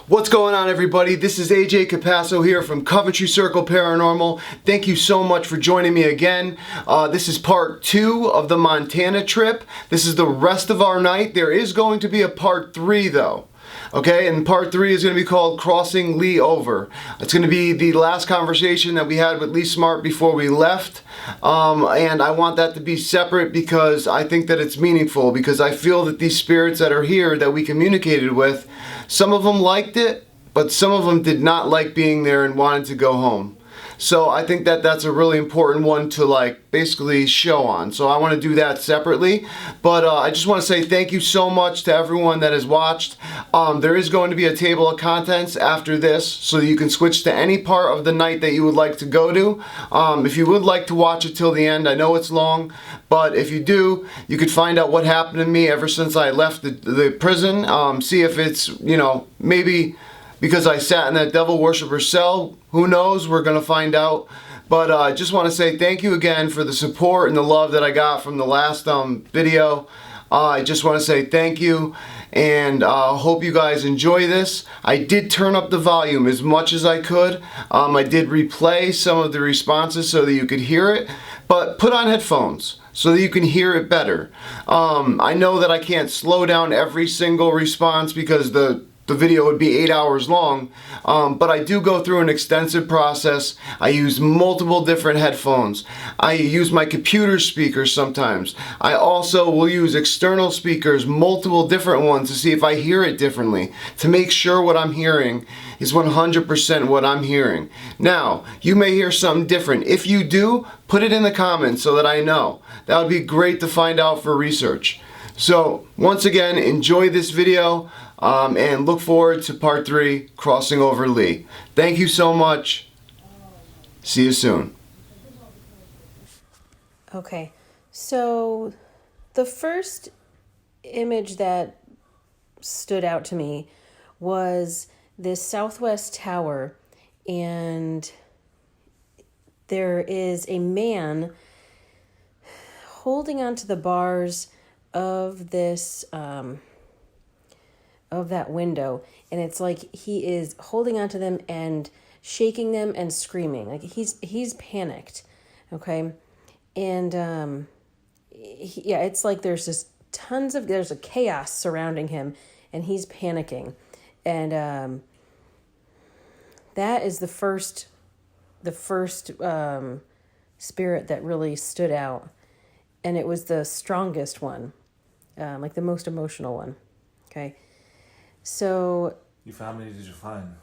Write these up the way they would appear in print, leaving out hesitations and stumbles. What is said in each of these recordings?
What's going on, everybody? This is AJ Capasso here from Coventry Circle Paranormal. Thank you so much for joining me again. This is part 2 of the Montana trip. This is the rest of our night. There is going to be a part 3 though. Okay, and part 3 is going to be called Crossing Lee Over. It's going to be the last conversation that we had with Lee Smart before we left. And I want that to be separate because I think that it's meaningful, because I feel that these spirits that are here that we communicated with, some of them liked it, but some of them did not like being there and wanted to go home. So I think that that's a really important one to basically show on. So I want to do that separately. But I just want to say thank you so much to everyone that has watched. There is going to be a table of contents after this, so you can switch to any part of the night that you would like to go to. If you would like to watch it till the end, I know it's long, but if you do, you could find out what happened to me ever since I left the prison. See if it's, maybe because I sat in that devil worshiper cell. Who knows? We're going to find out. But I just want to say thank you again for the support and the love that I got from the last video. I just want to say thank you, and hope you guys enjoy this. I did turn up the volume as much as I could. I did replay some of the responses so that you could hear it, but put on headphones so that you can hear it better. I know that I can't slow down every single response because the video would be 8 hours long, but I do go through an extensive process. I use multiple different headphones. I use my computer speakers sometimes. I also will use external speakers, multiple different ones, to see if I hear it differently, to make sure what I'm hearing is 100% what I'm hearing. Now, you may hear something different. If you do, put it in the comments so that I know. That would be great to find out for research. So, once again, enjoy this video. And look forward to part 3, Crossing Over Lee. Thank you so much. See you soon. Okay, so the first image that stood out to me was this southwest tower, and there is a man holding onto the bars of this of that window, and it's like he is holding onto them and shaking them and screaming, like he's panicked. Okay, and it's like there's just there's a chaos surrounding him, and he's panicking, and that is the first spirit that really stood out, and it was the strongest one, like the most emotional one. Okay. So, how many did you find?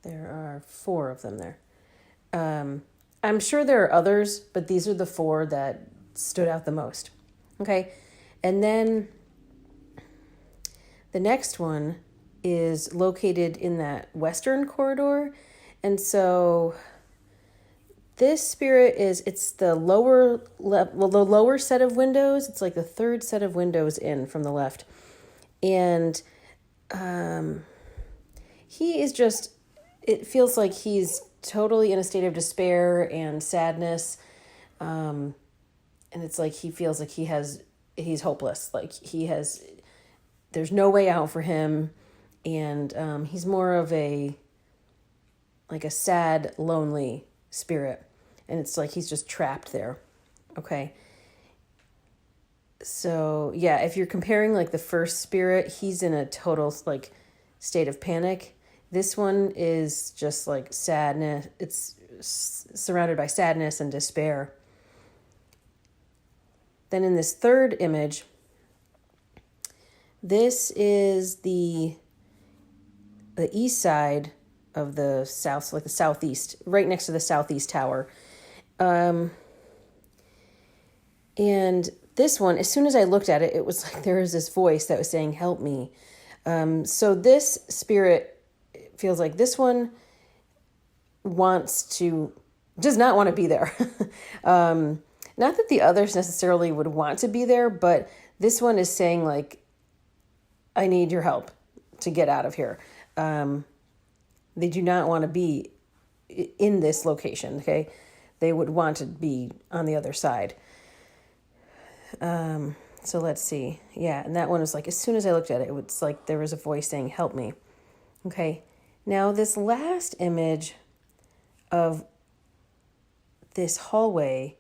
There are 4 of them there. I'm sure there are others, but these are the 4 that stood out the most. Okay, and then the next one is located in that western corridor, and so this spirit it's the the lower set of windows. It's like the 3rd set of windows in from the left. And he is just, it feels like he's totally in a state of despair and sadness. And it's like he feels like he's hopeless. Like there's no way out for him. And he's more of a sad, lonely spirit. And it's like he's just trapped there. Okay. So, yeah, if you're comparing the first spirit, he's in a total state of panic. This one is just sadness. It's surrounded by sadness and despair. Then in this 3rd image, this is the east side of the south, the southeast, right next to the southeast tower. And this one, as soon as I looked at it, it was like there was this voice that was saying, "Help me." So this spirit feels like this one does not want to be there. Not that the others necessarily would want to be there, but this one is saying I need your help to get out of here. They do not want to be in this location, okay? They would want to be on the other side. So let's see. Yeah, and that one was like, as soon as I looked at it, it was like there was a voice saying, help me. Okay, now this last image of this hallway,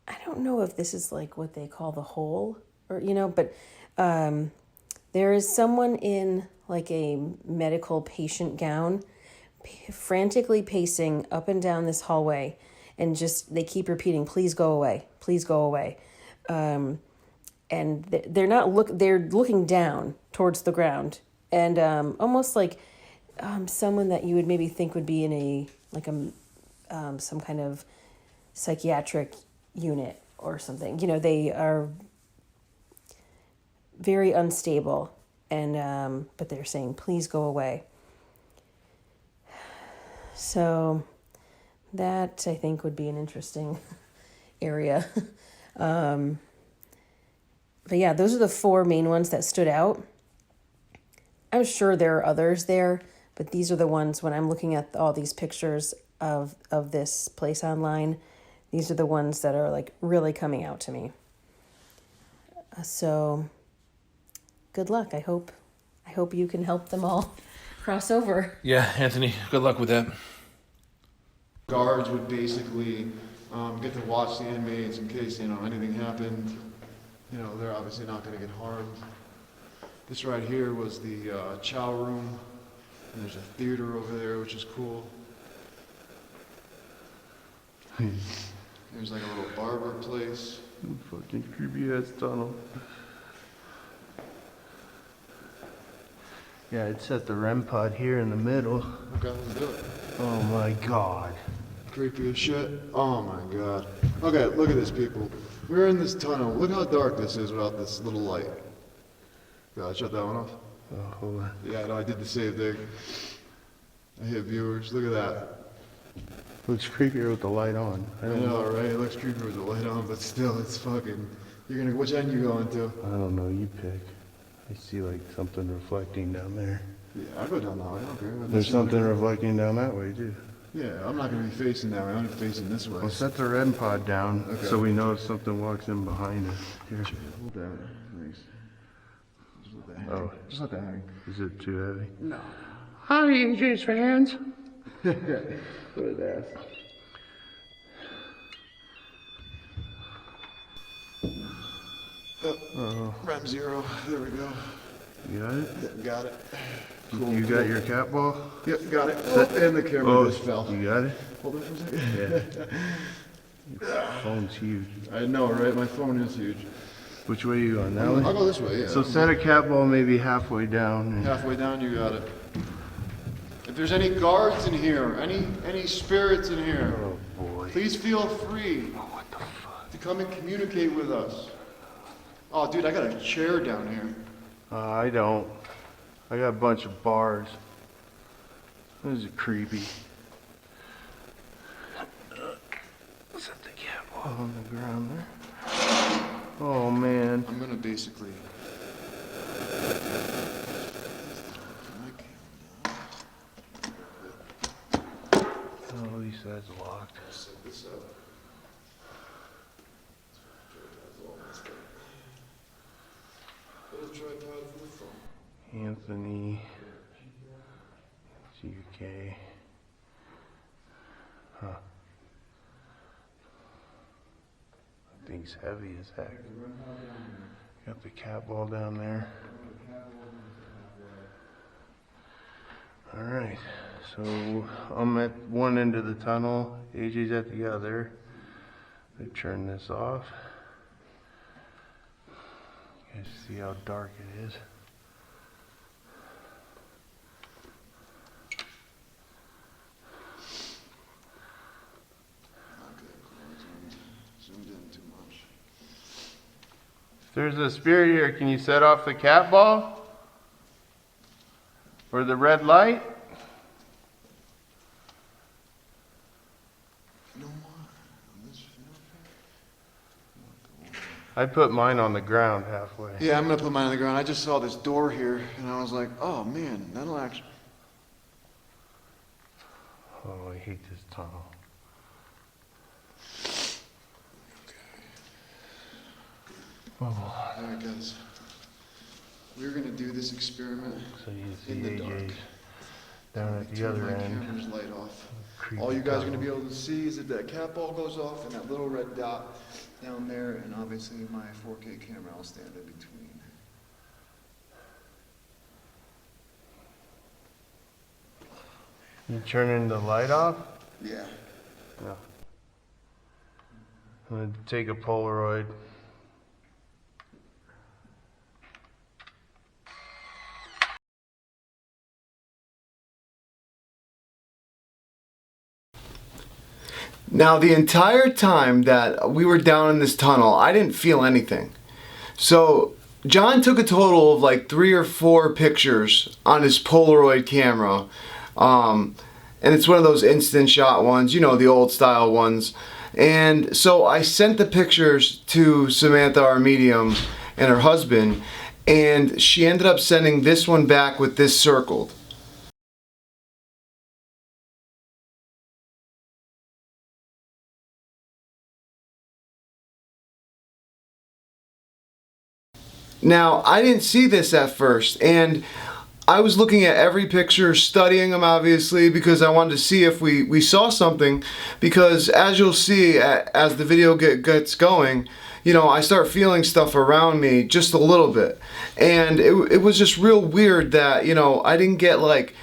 I don't know if this is like what they call the hole, or, but there is someone in like a medical patient gown frantically pacing up and down this hallway, and just they keep repeating, please go away, please go away. And they're looking down towards the ground, and almost like someone that you would maybe think would be in some kind of psychiatric unit or something. They are very unstable, and but they're saying, please go away. So that, I think, would be an interesting area. But yeah, those are the 4 main ones that stood out. I'm sure there are others there, but these are the ones, when I'm looking at all these pictures of this place online, these are the ones that are like really coming out to me. So good luck. I hope you can help them all cross over. Yeah, Anthony, good luck with that. Guards would basically get to watch the inmates in case, anything happened. They're obviously not going to get harmed. This right here was the chow room, and there's a theater over there, which is cool. There's like a little barber place. Fucking creepy ass tunnel. Yeah, it set the REM pod here in the middle. Okay, let's do it. Oh my god. Creepy as shit. Oh my god. Okay, look at this, people. We're in this tunnel. Look how dark this is without this little light. God, shut that one off. Oh, hold on. Yeah, no, I did the same thing. I hit viewers. Look at that. Looks creepier with the light on. I know, right? It looks creepy with the light on, but still, it's fucking... Which end you going to? I don't know, you pick. I see like something reflecting down there. Yeah, I'll go down that way. I don't care. There's something reflecting down that way too. Yeah, I'm not going to be facing that way. I'm facing this way. Well, set the REM pod down so we know if something walks in behind us. Here. Hold that. Thanks. Just let that hang. Oh. Just let that hang. Is it too heavy? No. Hi, AJ's fans. Look at that. Oh, REM 0. There we go. You got it? Yeah, got it. Cool. You got your cat ball? Yep, got it. And the camera just fell. You got it? Hold it for a second. Yeah. Your phone's huge. I know, right? My phone is huge. Which way are you going? That way? I'll go this way, yeah. So set a cat ball maybe halfway down. And... halfway down, you got it. If there's any guards in here, any spirits in here, oh boy, please feel free to come and communicate with us. Oh, dude, I got a chair down here. I don't. I got a bunch of bars. This is creepy. Set the cat ball on the ground there. Oh man. I'm gonna basically... Oh, at least that's locked. Set this up. Little tripod for the phone. Anthony, GK. Huh. That thing's heavy as heck. Got the cat ball down there. Alright, so I'm at one end of the tunnel, AJ's at the other. I turn this off. You guys see how dark it is. Zoomed in too much. If there's a spirit here, can you set off the cat ball? Or the red light? No more. I put mine on the ground halfway. Yeah, I'm gonna put mine on the ground. I just saw this door here, and I was like, oh man, that'll actually... Oh, I hate this tunnel. Alright guys, we're gonna do this experiment So you in see the dark. AJ's down at the Turn other my end. camera's light off. Creepy All you guys are gonna tunnel. be able to see is that that cat ball goes off and that little red dot down there, and obviously my 4K camera I'll stand in between. You turning the light off? Yeah. No. I'm gonna take a Polaroid. Now, the entire time that we were down in this tunnel, I didn't feel anything. So, John took a total of like 3 or 4 pictures on his Polaroid camera. And it's one of those instant shot ones, you know, the old style ones. And so I sent the pictures to Samantha, our medium, and her husband, and she ended up sending this one back with this circled. Now, I didn't see this at first, and I was looking at every picture, studying them obviously, because I wanted to see if we saw something, because as you'll see, as the video gets going, you know, I start feeling stuff around me just a little bit. And it was just real weird that, you know, I didn't get like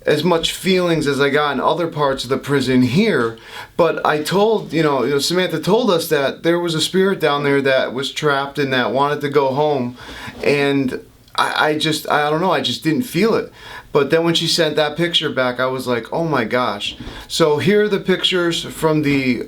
as much feelings as I got in other parts of the prison here. But I told, Samantha told us that there was a spirit down there that was trapped and that wanted to go home. And I don't know, I just didn't feel it. But then when she sent that picture back, I was like, oh my gosh. So here are the pictures from the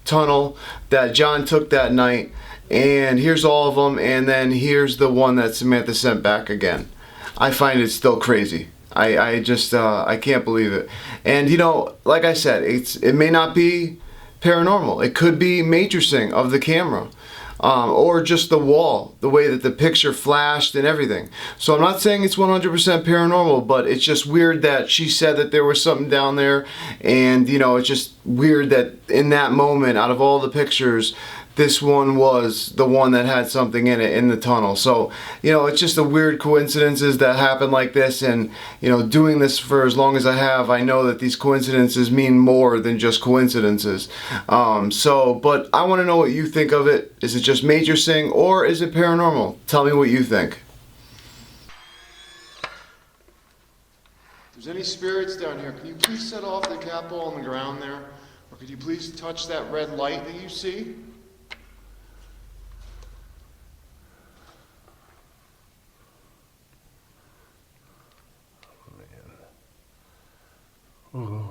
tunnel that John took that night. And here's all of them. And then here's the one that Samantha sent back again. I find it still crazy. I just I can't believe it. And you know, like I said, it may not be paranormal. It could be matrixing of the camera. Or just the wall, the way that the picture flashed and everything. So I'm not saying it's 100% paranormal, but it's just weird that she said that there was something down there, and you know, it's just weird that in that moment, out of all the pictures, this one was the one that had something in it in the tunnel. So, you know, it's just the weird coincidences that happen like this, and you know, doing this for as long as I have, I know that these coincidences mean more than just coincidences. But I want to know what you think of it. Is it just matrixing or is it paranormal? Tell me what you think. If there's any spirits down here, can you please set off the cat ball on the ground there? Or could you please touch that red light that you see? Ooh.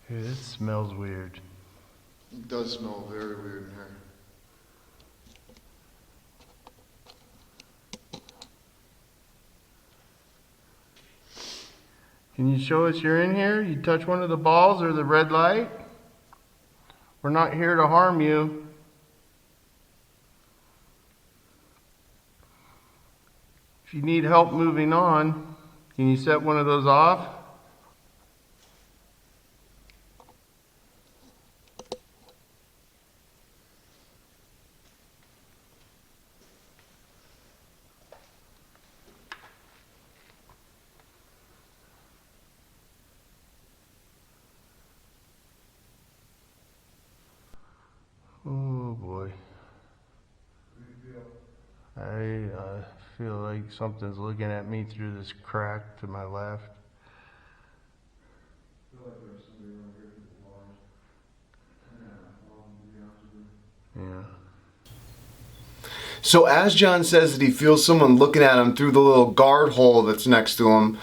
Hey, this smells weird. It does smell very weird in here. Can you show us you're in here? You touch one of the balls or the red light? We're not here to harm you. If you need help moving on, can you set one of those off? Oh boy. I feel like something's looking at me through this crack to my left. Yeah. So as John says that he feels someone looking at him through the little guard hole that's next to him,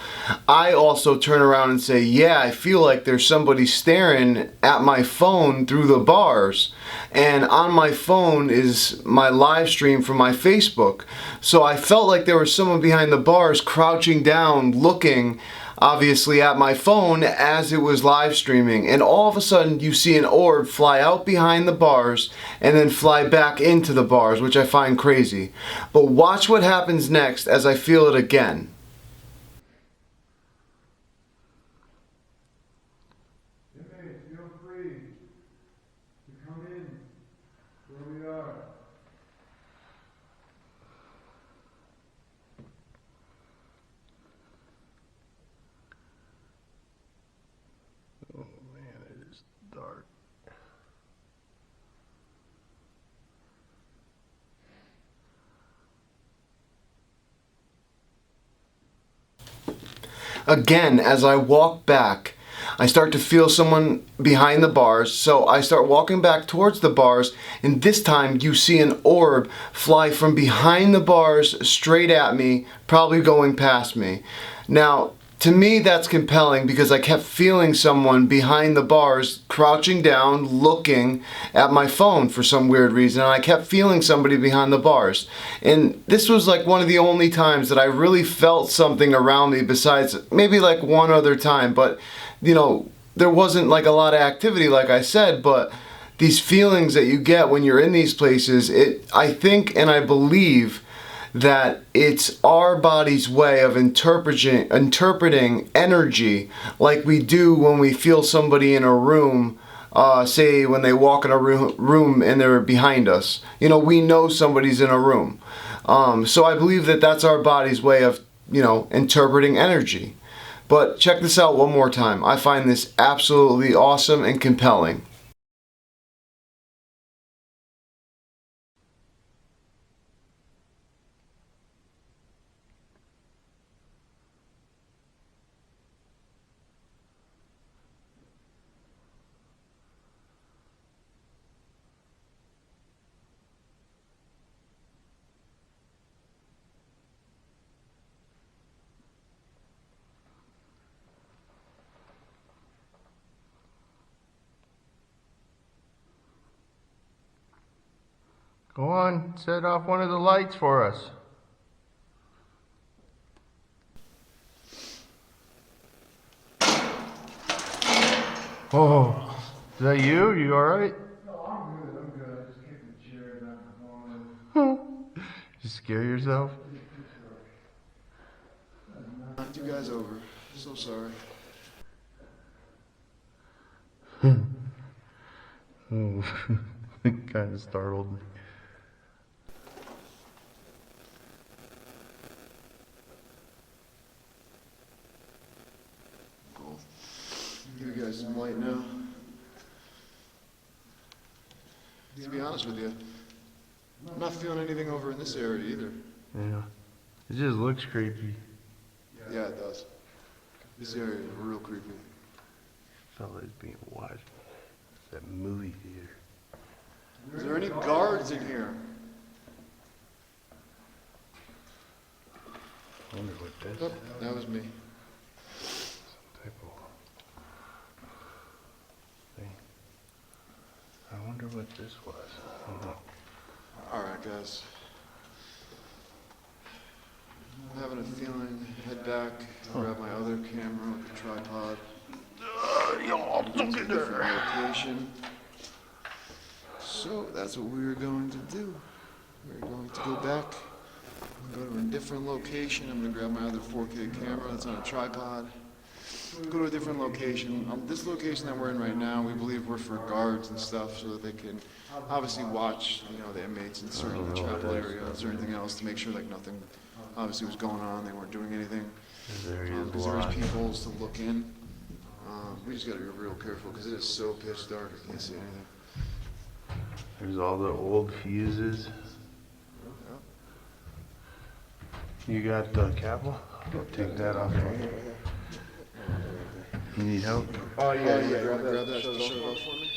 I also turn around and say, yeah, I feel like there's somebody staring at my phone through the bars. And on my phone is my live stream from my Facebook. So I felt like there was someone behind the bars crouching down looking obviously at my phone as it was live streaming, and all of a sudden you see an orb fly out behind the bars and then fly back into the bars, which I find crazy. But watch what happens next as I feel it again. Feel free to come in where we are. Oh man, it is dark. Again, as I walk back, I start to feel someone behind the bars, so I start walking back towards the bars, and this time you see an orb fly from behind the bars straight at me, probably going past me. Now, to me that's compelling because I kept feeling someone behind the bars crouching down looking at my phone for some weird reason, and I kept feeling somebody behind the bars. And this was like one of the only times that I really felt something around me, besides maybe like one other time, but you know, there wasn't like a lot of activity like I said, but these feelings that you get when you're in these places, I think and I believe that it's our body's way of interpreting energy, like we do when we feel somebody in a room, say when they walk in a room and they're behind us. You know, we know somebody's in a room. So I believe that that's our body's way of, you know, interpreting energy. But check this out one more time. I find this absolutely awesome and compelling. Go on, set off one of the lights for us. Oh, is that you? You alright? No, I'm good. I just kicked the chair and knocked the phone. You scare yourself? Knocked you guys over. So sorry. Oh, it kind of startled me. Cool. Give you guys some light now. To be honest with you, I'm not feeling anything over in this area either. Yeah. It just looks creepy. Yeah, it does. This area is real creepy. Felt like being watched. That movie theater. Is there any guards in here? I wonder what this Oh, that was me. some type of thing. I wonder what this was. I don't know. Alright, guys. I'm having a feeling. Head back, grab my other camera with the tripod. Don't get there. Location. So that's what we were going to do. We're going to go back, go to a different location. I'm going to grab my other 4K camera that's on a tripod. Go to a different location. This location that we're in right now, we believe we're for guards and stuff, so that they can obviously watch, you know, the inmates in certain chapel areas or anything else to make sure like nothing obviously was going on. They weren't doing anything. Because there's peepholes to look in. We just got to be real careful because it is so pitch dark. I can't see anything. There's all the old fuses. You got the acouple? I'll take that off. You need help? Oh yeah, grab that. Shut it off for me.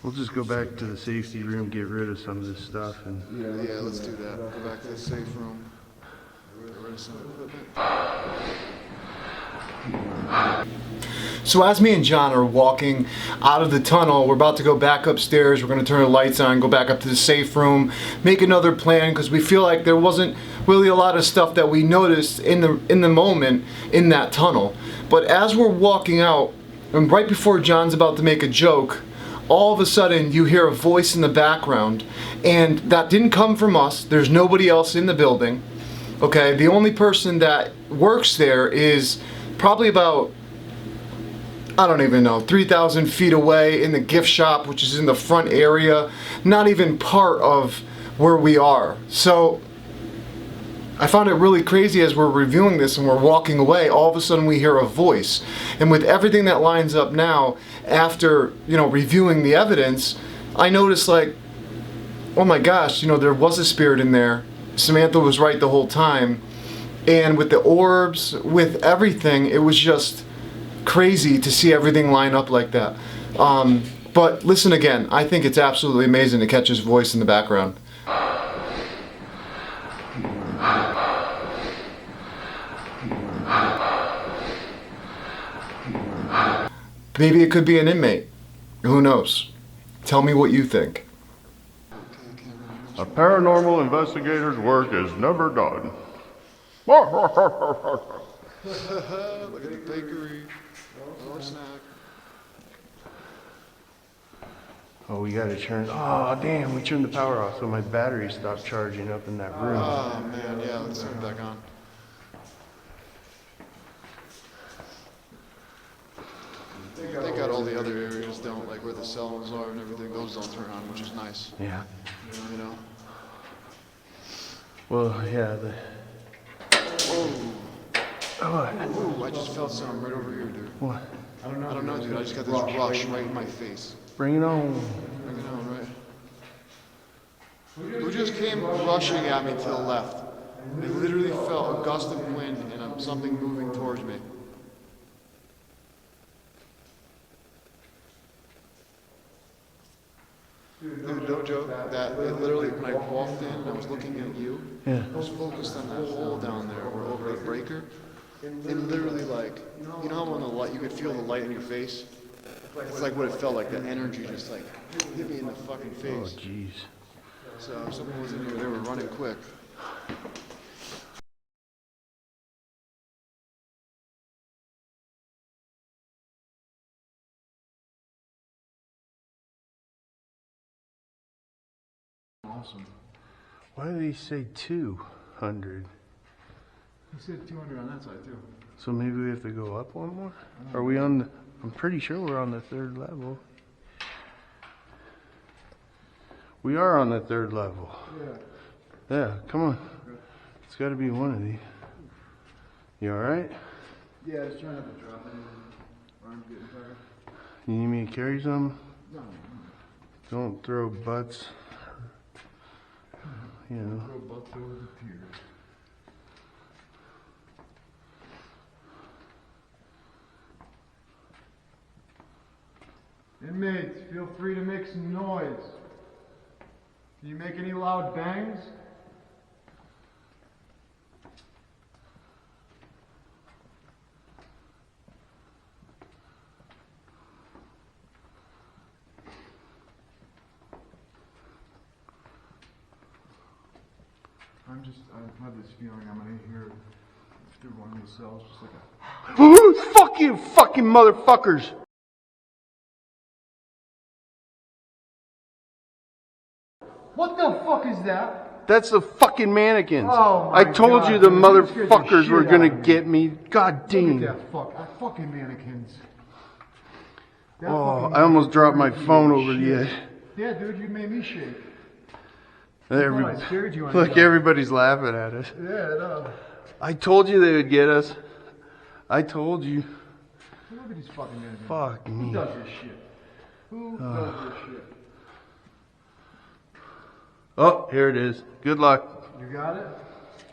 We'll just go back to the safety room, get rid of some of this stuff, and Yeah, let's do that. Go back to the safe room. Get rid of some equipment. So as me and John are walking out of the tunnel, we're about to go back upstairs. We're going to turn the lights on, go back up to the safe room, make another plan, because we feel like there wasn't really a lot of stuff that we noticed in the moment in that tunnel. But as we're walking out, and right before John's about to make a joke, all of a sudden you hear a voice in the background, and that didn't come from us. There's nobody else in the building. Okay, the only person that works there is probably about, I don't even know, 3,000 feet away in the gift shop, which is in the front area, not even part of where we are. So I found it really crazy as we're reviewing this and we're walking away, all of a sudden we hear a voice. And with everything that lines up now, after, reviewing the evidence, I noticed like, oh my gosh, there was a spirit in there. Samantha was right the whole time. And with the orbs, with everything, it was just crazy to see everything line up like that. But listen again, I think it's absolutely amazing to catch his voice in the background. Maybe it could be an inmate. Who knows? Tell me what you think. A paranormal investigator's work is never done. Look at the bakery. More snack. Oh, we gotta turn. Oh, damn, we turned the power off, so my battery stopped charging up in that room. Oh, man, yeah, let's turn it back on. They got all the other areas don't, like where the cells are and everything, those don't turn on, which is nice. Yeah. You know? Well, yeah, Ooh, I just felt something right over here, dude. What? I don't know, dude. I just got this rush right in my face. Bring it on. Bring it on, right? Who just came rushing at me to the left? I literally felt a gust of wind and something moving towards me. Dude, no joke. That it literally, when I walked in and I was looking at you, Yeah. I was focused on that hole down there or over the breaker. And literally, like, you know how on the light, you could feel the light in your face? It's like what it felt like. The energy just like hit me in the fucking Oh, face. jeez. So if someone was in here, they were running quick. Awesome. Why did he say 200? He said 200 on that side too. So maybe we have to go up one more? Are we on the... I'm pretty sure we're on the 3rd level. We are on the 3rd level. Yeah. Yeah, come on. It's got to be one of these. You alright? Yeah, I was trying not to drop it. Arm's getting tired. You need me to carry some? No. Don't throw butts. You know. Throw butts over the pier. Inmates, feel free to make some noise. Can you make any loud bangs? I have this feeling I'm gonna hear through one of these cells just like a... Fuck you, fucking motherfuckers! What the fuck is that? That's the fucking mannequins. Oh my I told God, you the dude, you scared the motherfuckers shit were out gonna of me. get me. God dang. Look at that fucking mannequins. That Oh, fucking I almost dropped my mannequin phone is over the shit. edge. Yeah, dude, you made me shake. Every- I scared you on Look, the- everybody's laughing at us. Yeah, no. I told you they would get us. I told you. Look at these fucking mannequins. Fuck Who me. does this shit? Who does this shit? Oh, here it is. Good luck. You got it?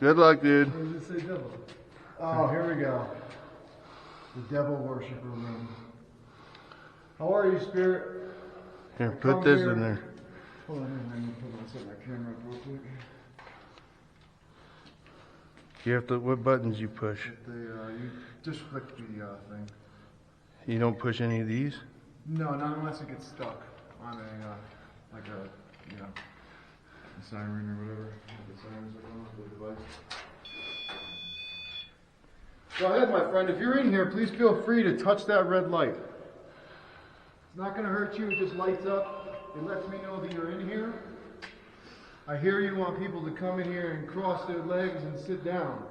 Good luck, dude. Or does it say devil? Oh, here we go. The devil worshiper room. How are you, spirit? Here, put this in there. Hold on, let me set my camera up real quick. You have to. What buttons you push? You just click the thing. You don't push any of these? No, not unless it gets stuck on a, like a, you know, a siren or whatever. The sirens are going on the device. Go ahead, my friend. If you're in here, please feel free to touch that red light. It's not going to hurt you. It just lights up. It lets me know that you're in here. I hear you want people to come in here and cross their legs and sit down.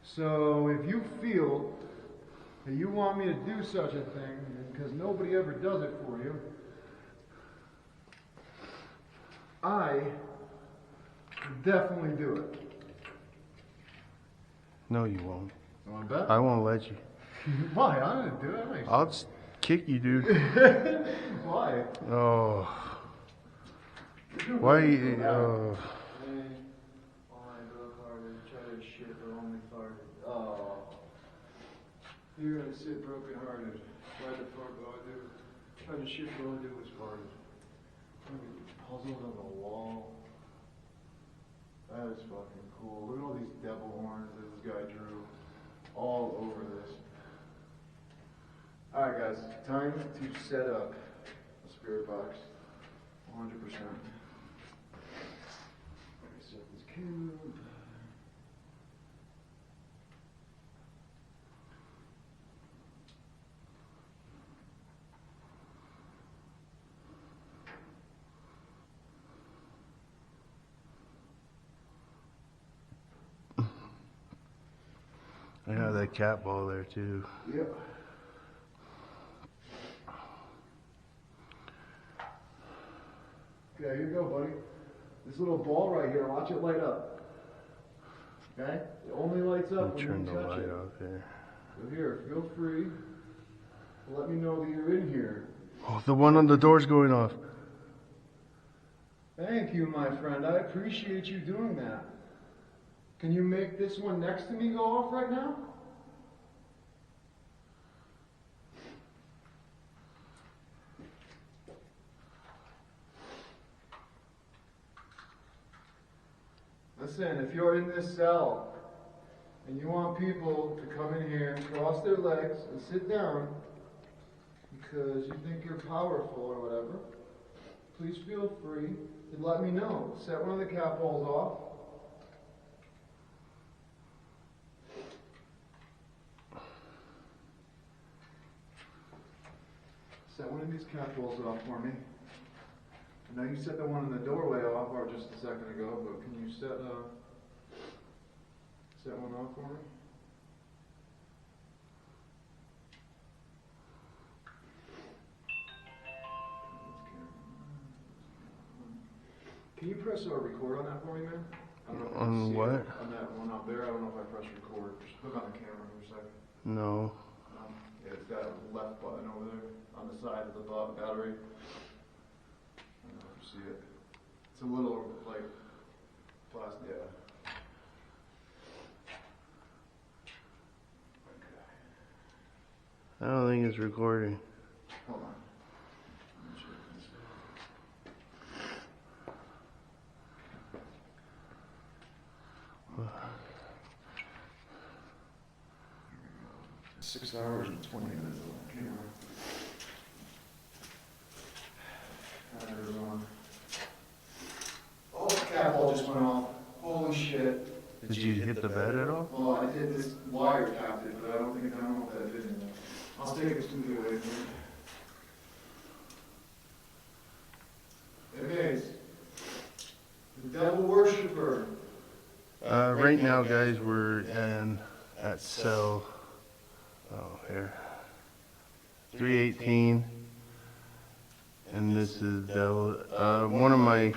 So if you feel that you want me to do such a thing, because nobody ever does it for you, I will definitely do it. No, you won't. You want to bet? I won't let you. Why? I'm going to do it. I'll just kick you, dude. Why? Oh. Why? Oh. You're gonna sit broken hearted. Why the fuck do I do? Try to shit all I do is farted. Puzzles on the wall. That is fucking cool. Look at all these devil horns that this guy drew all over this. Alright guys, time to set up a spirit box. 100%. Set this camera. I have that cat ball there too. Yep. Okay, here you go, buddy. This little ball right here, watch it light up. Okay? It only lights up when Turn you the touch light it. off there. So here, feel free to let me know that you're in here. Oh, the one on the door's going off. Thank you, my friend. I appreciate you doing that. Can you make this one next to me go off right now? Listen, if you're in this cell and you want people to come in here and cross their legs and sit down because you think you're powerful or whatever, please feel free to let me know. Set one of the cat balls off. Set one of these cat balls off for me. I know you set the one in the doorway off or just a second ago, but can you set one off for me? Can you press record on that for me, man? I don't know if you can On see what? it. On that one out there, I don't know if I press record. Just look on the camera for a second. No. Yeah, it's got a left button over there on the side of the battery. I don't know if you see it. It's a little, like, plastic, yeah. I don't think it's recording. Hold on. 6 hours and 20 minutes on camera. Alright, everyone. Oh, the cat ball just went off. Holy shit. Did you hit the bed at all? Well, I did this wire tapped it, but I don't know if that did anything. I'll take a studio away from it. Hey, the devil worshiper. Right now, guys, we're at cell. Oh, here. 318. And this is devil. One of my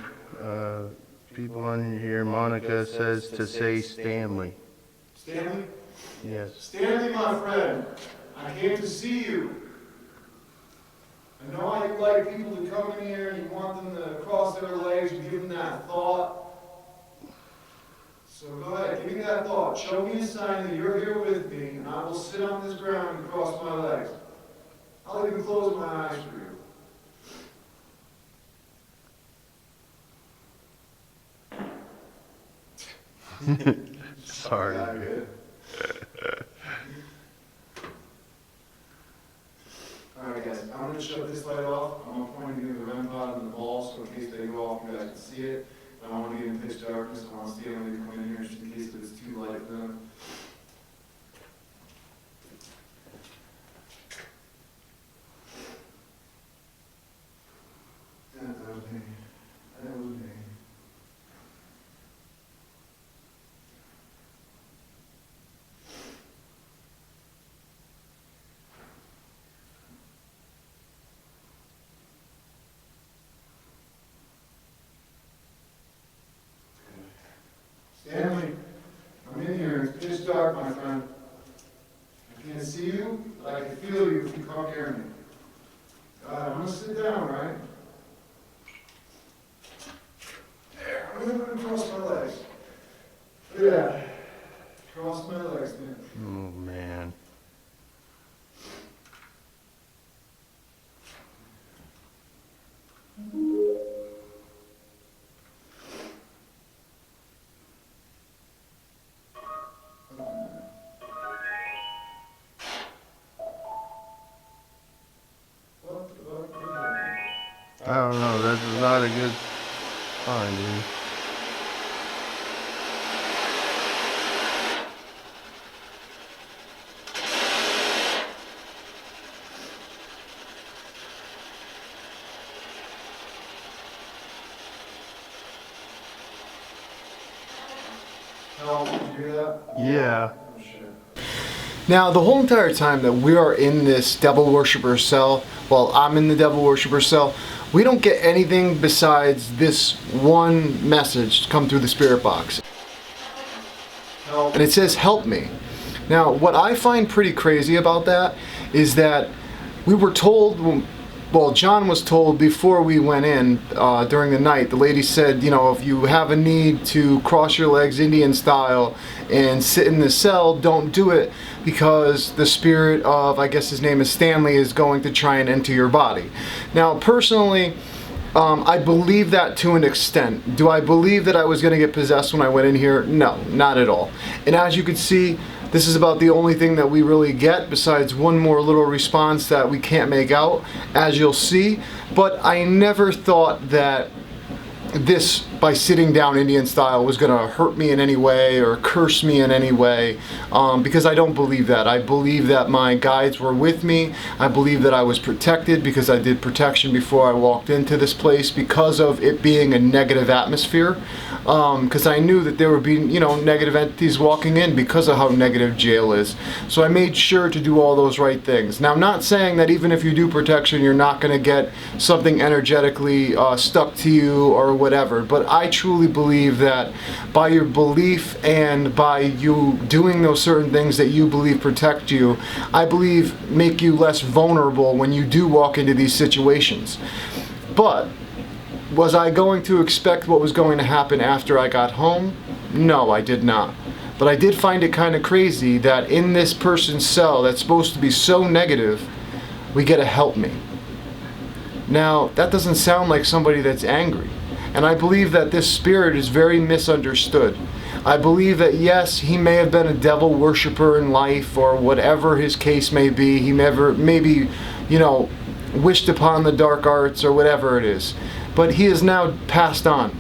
people on here, Monica, says to say Stanley. Stanley? Yes. Stanley, my friend, I came to see you. I know how you like people to come in here and you want them to cross their legs and give them that thought. So go ahead, give me that thought. Show me a sign that you're here with me, and I will sit on this ground and cross my legs. I'll even close my eyes for you. Sorry. Not good. going to shut this light off. I'm pointing to the REM pod and the ball, so in case they go off, you guys can see it. I don't want to get in pitch darkness. I want to see it when they come in here, just in case if it's too light for them. That was me. That was me. Stanley, I'm in here. It's pitch dark, my friend. I can't see you, but I can feel you if you come near me. I'm going to sit down, right? There, I'm going to cross my legs. Look at that. Cross my legs, man. Oh, man. I don't know, that's not a good sign, dude. Hell, did you hear that? Yeah. Oh, shit. Now, the whole entire time that we are in this devil worshiper cell, well, I'm in the devil worshiper cell, we don't get anything besides this one message come through the spirit box. And it says, help me. Now, what I find pretty crazy about that is that we were told, well, John was told before we went in during the night, the lady said, you know, if you have a need to cross your legs Indian style and sit in the cell, don't do it because the spirit of, I guess his name is Stanley, is going to try and enter your body. Now, personally, I believe that to an extent. Do I believe that I was going to get possessed when I went in here? No, not at all. And as you can see, this is about the only thing that we really get besides one more little response that we can't make out, as you'll see. But I never thought that this, by sitting down Indian style, was going to hurt me in any way or curse me in any way, because I don't believe that. I believe that my guides were with me. I believe that I was protected because I did protection before I walked into this place because of it being a negative atmosphere, because I knew that there would be, you know, negative entities walking in because of how negative jail is. So I made sure to do all those right things. Now, I'm not saying that even if you do protection, you're not going to get something energetically stuck to you or whatever, but I truly believe that by your belief and by you doing those certain things that you believe protect you, I believe make you less vulnerable when you do walk into these situations. But was I going to expect what was going to happen after I got home? No, I did not. But I did find it kind of crazy that in this person's cell that's supposed to be so negative, we get a help me. Now, that doesn't sound like somebody that's angry. And I believe that this spirit is very misunderstood. I believe that yes, he may have been a devil worshiper in life or whatever his case may be. He maybe, you know, wished upon the dark arts or whatever it is. But he is now passed on.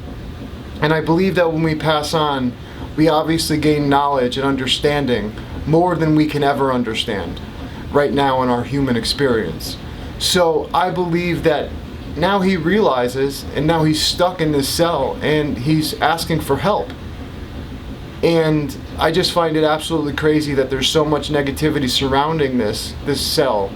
And I believe that when we pass on, we obviously gain knowledge and understanding more than we can ever understand right now in our human experience. So I believe that now he realizes, and now he's stuck in this cell, and he's asking for help. And I just find it absolutely crazy that there's so much negativity surrounding this cell.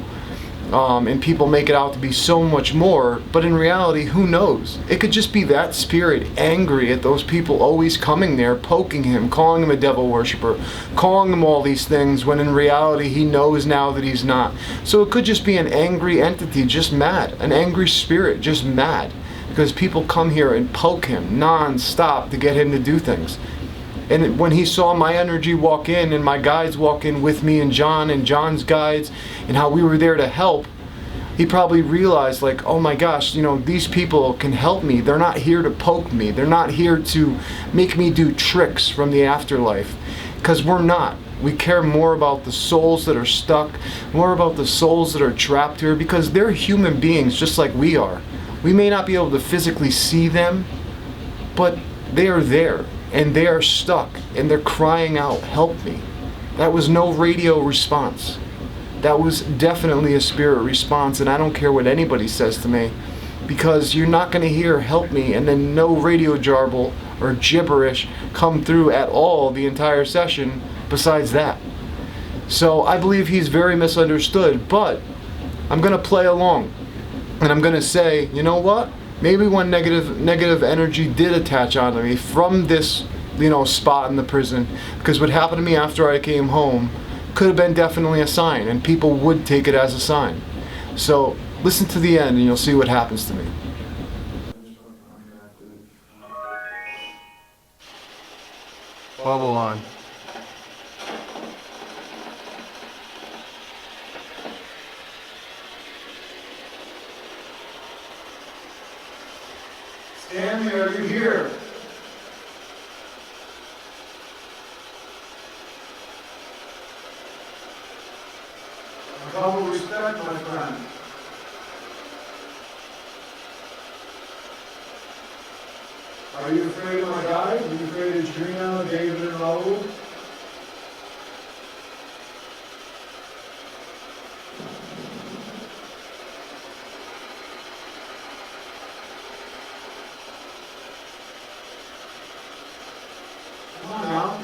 And people make it out to be so much more, but in reality, who knows? It could just be that spirit angry at those people always coming there, poking him, calling him a devil worshiper, calling him all these things, when in reality he knows now that he's not. So it could just be an angry entity, just mad, an angry spirit, just mad, because people come here and poke him non-stop to get him to do things. And when he saw my energy walk in and my guides walk in with me and John's guides and how we were there to help, he probably realized, like, oh my gosh, you know, these people can help me. They're not here to poke me. They're not here to make me do tricks from the afterlife, because we're not. We care more about the souls that are stuck, more about the souls that are trapped here, because they're human beings just like we are. We may not be able to physically see them, but they are there, and they are stuck, and they're crying out, help me. That was no radio response. That was definitely a spirit response, and I don't care what anybody says to me, because you're not going to hear help me and then no radio jarble or gibberish come through at all the entire session besides that. So I believe he's very misunderstood, but I'm going to play along, and I'm going to say, you know what? Maybe one negative energy did attach onto me from this, spot in the prison, because what happened to me after I came home could have been definitely a sign, and people would take it as a sign. So listen to the end and you'll see what happens to me. Bubble on. Stanley, are you here? A couple respect, my friend. Are you afraid of my guys? Are you afraid of Trina, David, and Raul? Come on now.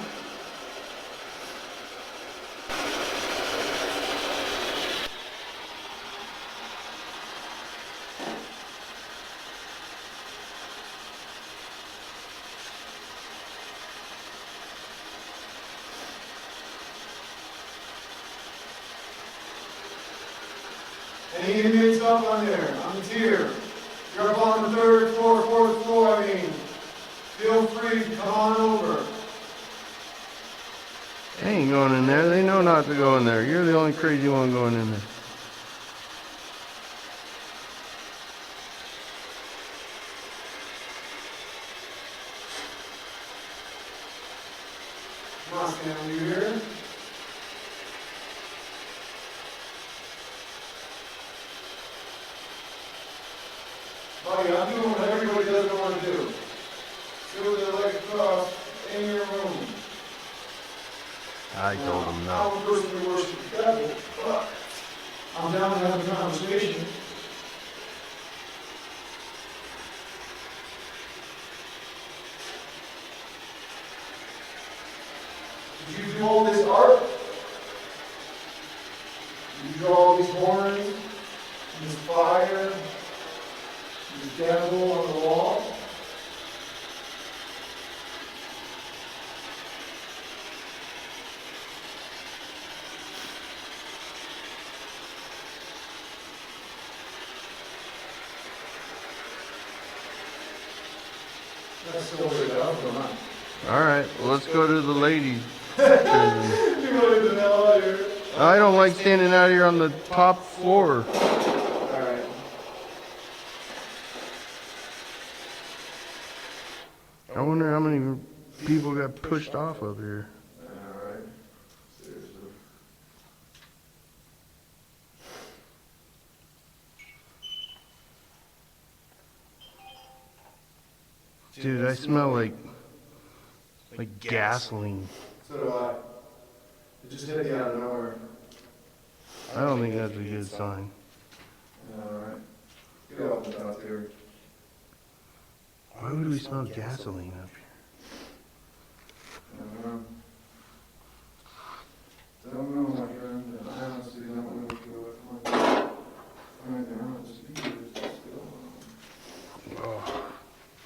Any inmates up on there, on the tier? You're up on the third floor, fourth floor, I mean. Feel free to come on over. They ain't going in there. They know not to go in there. You're the only crazy one going in there. Come on, Stanley, you here? Buddy, I'm doing what everybody doesn't want to do. Sit with their legs crossed in your room. I told him I'm no. a person who worships the devil, but I'm down to have a conversation. Did you do all this art? Did you draw all these horns, and this fire, and this devil on the wall? That's the way it up, come on. All right, well, let's go to the ladies. You want to the hell out of here? I don't like standing out here on the top floor. Alright. I wonder how many people got pushed off up here. Alright. Seriously. Dude, I smell like gasoline. So do I. It just hit you out of nowhere. I don't think that's a good sign. Alright. Get off the top here. Why would we smell gasoline up here?